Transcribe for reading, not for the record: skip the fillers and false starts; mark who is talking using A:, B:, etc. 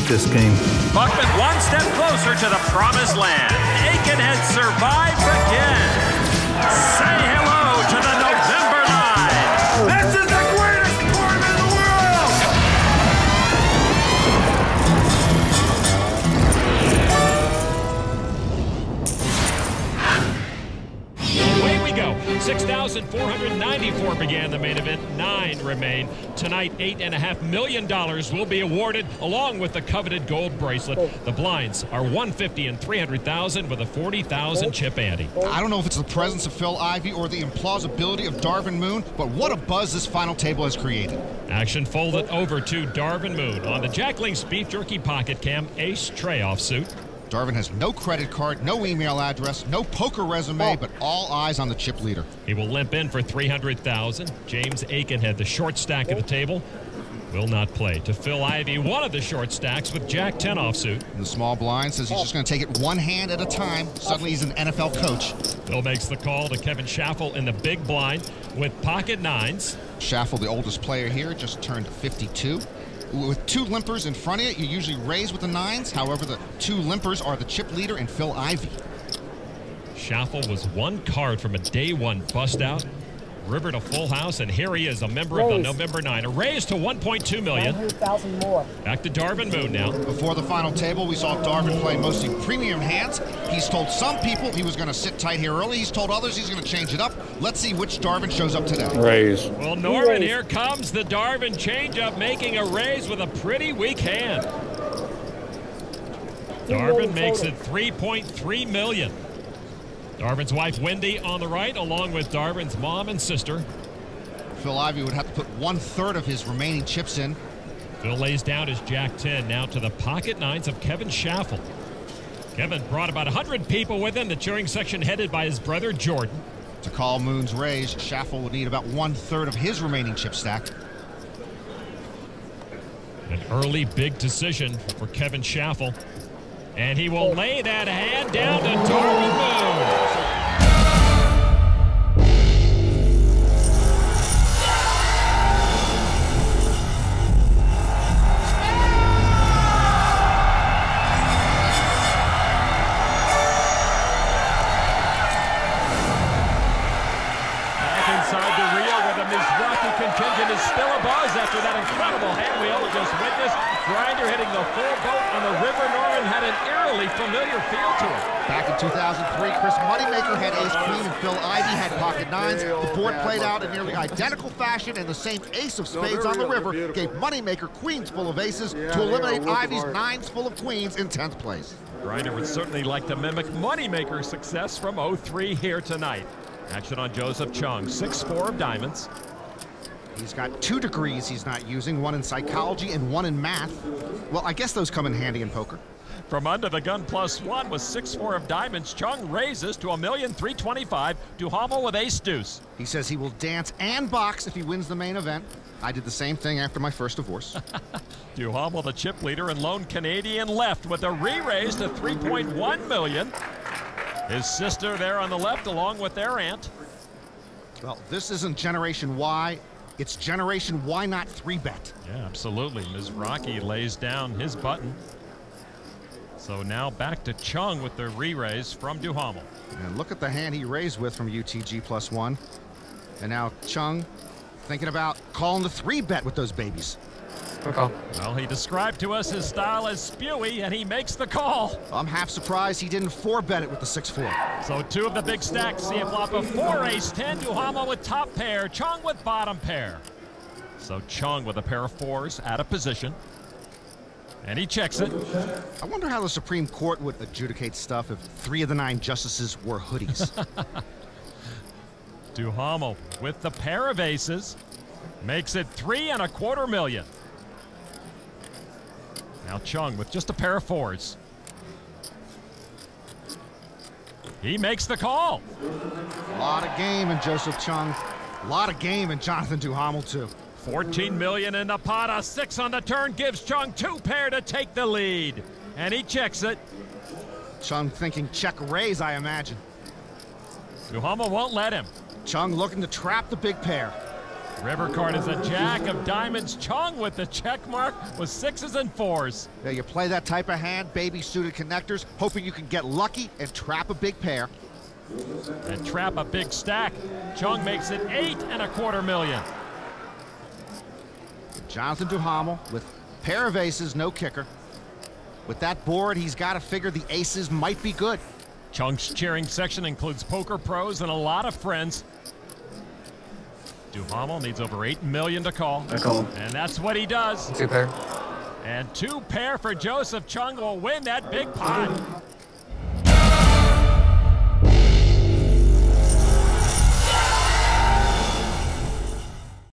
A: with this game.
B: Buckman one step closer to the promised land. Aiken has survived again. Say hello to the November 9. This is the greatest tournament in the world!
C: Away we go. 6,494 began the main event. 9 remain. Tonight, $8.5 million will be awarded, along with the coveted gold bracelet. The blinds are $150,000 and $300,000 with a $40,000 chip ante.
D: I don't know if it's the presence of Phil Ivey or the implausibility of Darvin Moon, but what a buzz this final table has created.
C: Action folded over to Darvin Moon on the Jack Link's Beef Jerky Pocket Cam Ace Tray-Off suit.
D: Darvin has no credit card, no email address, no poker resume, but all eyes on the chip leader.
C: He will limp in for $300,000. James Aiken had the short stack of the table. Will not play. To Phil Ivey, one of the short stacks with Jack 10 offsuit.
D: The small blind says he's just going to take it one hand at a time. Suddenly he's an NFL coach.
C: Phil makes the call to Kevin Schaffel in the big blind with pocket nines.
D: Schaffel, the oldest player here, just turned 52. With 2 limpers in front of you, you usually raise with the nines. However, the 2 limpers are the chip leader and Phil Ivey.
C: Schaffel was 1 card from a day 1 bust out. River to full house, and here he is, a member of the November 9. A raise to $1.2 million.
E: More.
C: Back to Darvin Moon now.
D: Before the final table, we saw Darvin play mostly premium hands. He's told some people he was going to sit tight here early. He's told others he's going to change it up. Let's see which Darvin shows up today.
F: Raise.
C: Well, Norman, here comes the Darvin changeup, making a raise with a pretty weak hand. Darvin makes it $3.3 million. Darvin's wife, Wendy, on the right, along with Darvin's mom and sister.
D: Phil Ivey would have to put 1/3 of his remaining chips in.
C: Phil lays down his Jack 10, now to the pocket nines of Kevin Schaffel. Kevin brought about 100 people with him, the cheering section headed by his brother, Jordan.
D: To call Moon's raise, Schaffel would need about 1/3 of his remaining chip stack.
C: An early big decision for Kevin Schaffel. And he will lay that hand down to Darvin Moon. Inside the Rio with a Mizrahi contingent is still abuzz after that incredible hand we all just witnessed. Grinder hitting the full boat on the river. Norman had an eerily familiar feel to it.
D: Back in 2003, Chris Moneymaker had ace-queen and Phil Ivey had pocket nines. The board played out in nearly identical fashion, and the same ace of spades on the river gave Moneymaker queens full of aces to eliminate Ivey's nines full of queens in 10th place.
C: Grinder would certainly like to mimic Moneymaker's success from '03 here tonight. Action on Joseph Chung, 6'4" of diamonds.
D: He's got 2 degrees he's not using, 1 in psychology and 1 in math. Well, I guess those come in handy in poker.
C: From under the gun +1 with 6'4" of diamonds, Chung raises to $1,325,000. Duhamel with ace deuce.
D: He says he will dance and box if he wins the main event. I did the same thing after my first divorce.
C: Duhamel, the chip leader and lone Canadian, left with a re-raise to $3.1 million. His sister there on the left, along with their aunt.
D: Well, this isn't Generation Y. It's Generation Why Not 3-bet.
C: Yeah, absolutely. Mizrahi lays down his button. So now back to Chung with the re-raise from Duhamel.
D: And look at the hand he raised with from UTG +1. And now Chung thinking about calling the 3-bet with those babies.
F: Okay.
C: Well, he described to us his style as spewy, and he makes the call.
D: I'm half surprised he didn't 4-bet it with the 6-4.
C: So 2 of the big stacks see a flop of 4 ace-10. Duhamel with top pair, Chung with bottom pair. So Chung with a pair of 4s out of position. And he checks it.
D: I wonder how the Supreme Court would adjudicate stuff if 3 of the 9 justices wore hoodies.
C: Duhamel with the pair of aces makes it $3.25 million. Now Chung with just a pair of 4s. He makes the call.
D: A lot of game in Joseph Chung. A lot of game in Jonathan Duhamel, too.
C: $14 million in the pot. A 6 on the turn gives Chung 2 pair to take the lead. And he checks it.
D: Chung thinking check raise, I imagine.
C: Duhamel won't let him.
D: Chung looking to trap the big pair.
C: River card is a jack of diamonds. Chung with the check mark with 6s and 4s.
D: Yeah, you play that type of hand, baby suited connectors, hoping you can get lucky and trap a big pair.
C: And trap a big stack. Chung makes it 8.25 million.
D: Jonathan Duhamel with pair of aces, no kicker. With that board, he's got to figure the aces might be good.
C: Chung's cheering section includes poker pros and a lot of friends. Duhamel needs over 8 million to call.
A: I call.
C: And that's what he does.
A: 2 pair.
C: And 2 pair for Joseph. Chung will win that big pot.